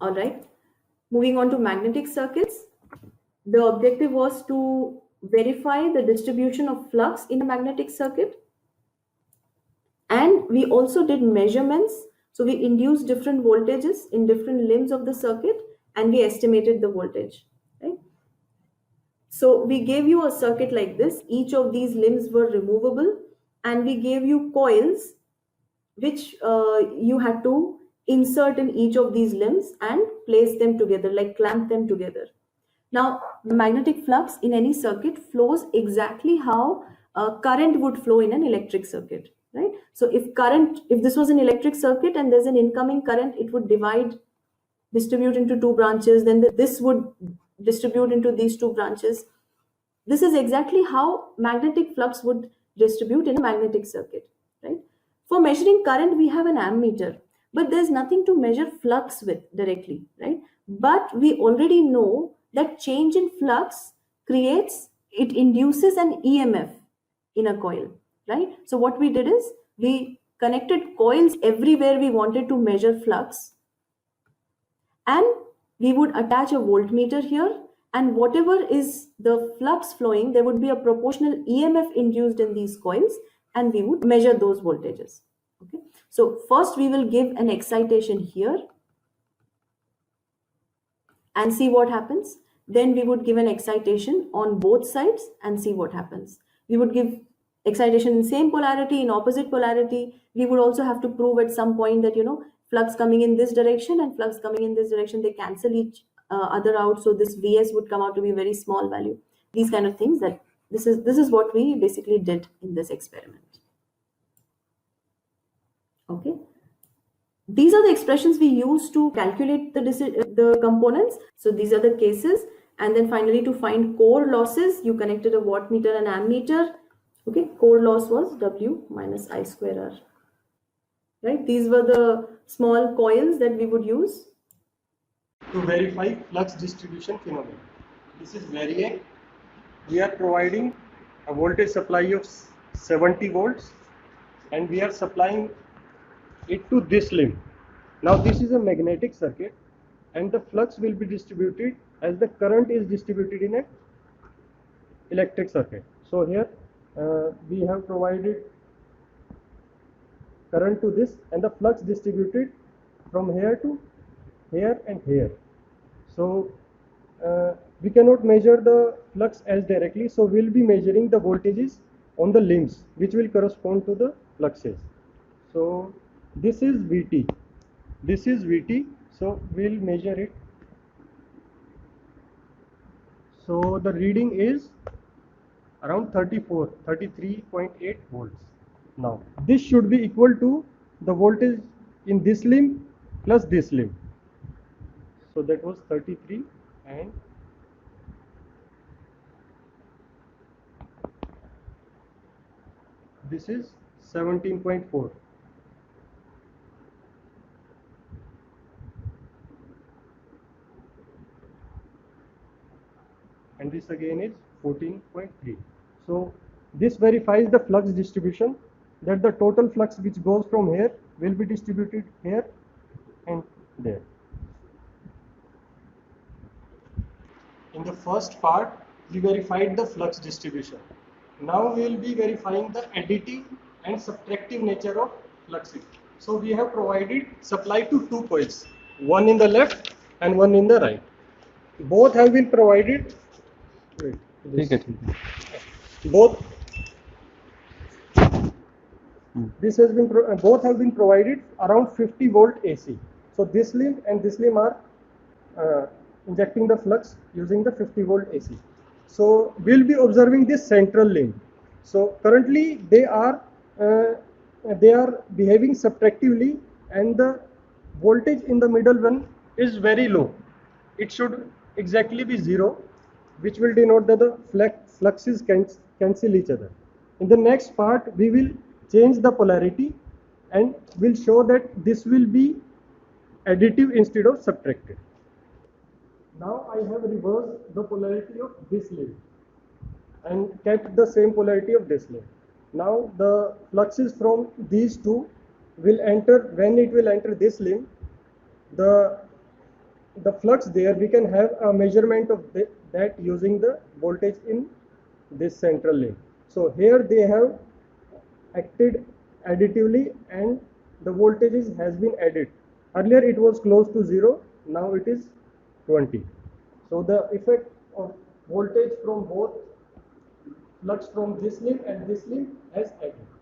All right. Moving on to magnetic circuits. The objective was to verify the distribution of flux in a magnetic circuit. And we also did measurements. So we induced different voltages in different limbs of the circuit and we estimated the voltage. Right? So we gave you a circuit like this. Each of these limbs were removable and we gave you coils which you had to insert in each of these limbs and place them together, like clamp them together. Now, magnetic flux in any circuit flows exactly how current would flow in an electric circuit, right? So if this was an electric circuit and there's an incoming current, it would distribute into two branches, then this would distribute into these two branches. This is exactly how magnetic flux would distribute in a magnetic circuit, right? For measuring current, we have an ammeter, but there's nothing to measure flux with directly, right? But we already know that change in flux it induces an EMF in a coil, right? So what we did is we connected coils everywhere we wanted to measure flux, and we would attach a voltmeter here, and whatever is the flux flowing, there would be a proportional EMF induced in these coils, and we would measure those voltages. Okay, so first we will give an excitation here and see what happens. Then we would give an excitation on both sides and see what happens. We would give excitation in same polarity, in opposite polarity. We would also have to prove at some point that, flux coming in this direction and flux coming in this direction, they cancel each other out. So this Vs would come out to be a very small value. These kind of things, that this is what we basically did in this experiment. Okay. These are the expressions we use to calculate the components. So these are the cases. And then finally, to find core losses, you connected a wattmeter and ammeter. Okay, core loss was W minus I square R. Right, these were the small coils that we would use to verify flux distribution phenomenon. This is varying. We are providing a voltage supply of 70 volts and we are supplying it to this limb. Now this is a magnetic circuit and the flux will be distributed as the current is distributed in an electric circuit. So here we have provided current to this and the flux distributed from here to here and here. So we cannot measure the flux as directly, so we'll be measuring the voltages on the limbs which will correspond to the fluxes. So this is Vt, this is Vt, so we'll measure it. So the reading is around 33.8 volts. Now this should be equal to the voltage in this limb plus this limb. So that was 33 and this is 17.4. And this again is 14.3. So this verifies the flux distribution, that the total flux which goes from here will be distributed here and there. In the first part, we verified the flux distribution. Now we will be verifying the additive and subtractive nature of fluxes. So we have provided supply to two coils, one in the left and one in the right. Both have been provided. Both have been provided around 50 volt AC. So this limb and this limb are injecting the flux using the 50 volt AC. So we'll be observing this central limb. So currently they are behaving subtractively, and the voltage in the middle one is very low. It should exactly be 0, which will denote that the fluxes cancel each other. In the next part, we will change the polarity and will show that this will be additive instead of subtractive. Now I have reversed the polarity of this limb and kept the same polarity of this limb. Now the fluxes from these two will enter, when it will enter this limb, the the flux there, we can have a measurement of that using the voltage in this central lane. So here they have acted additively and the voltage has been added. Earlier it was close to 0, now it is 20. So the effect of voltage from both flux from this limb and this limb has added.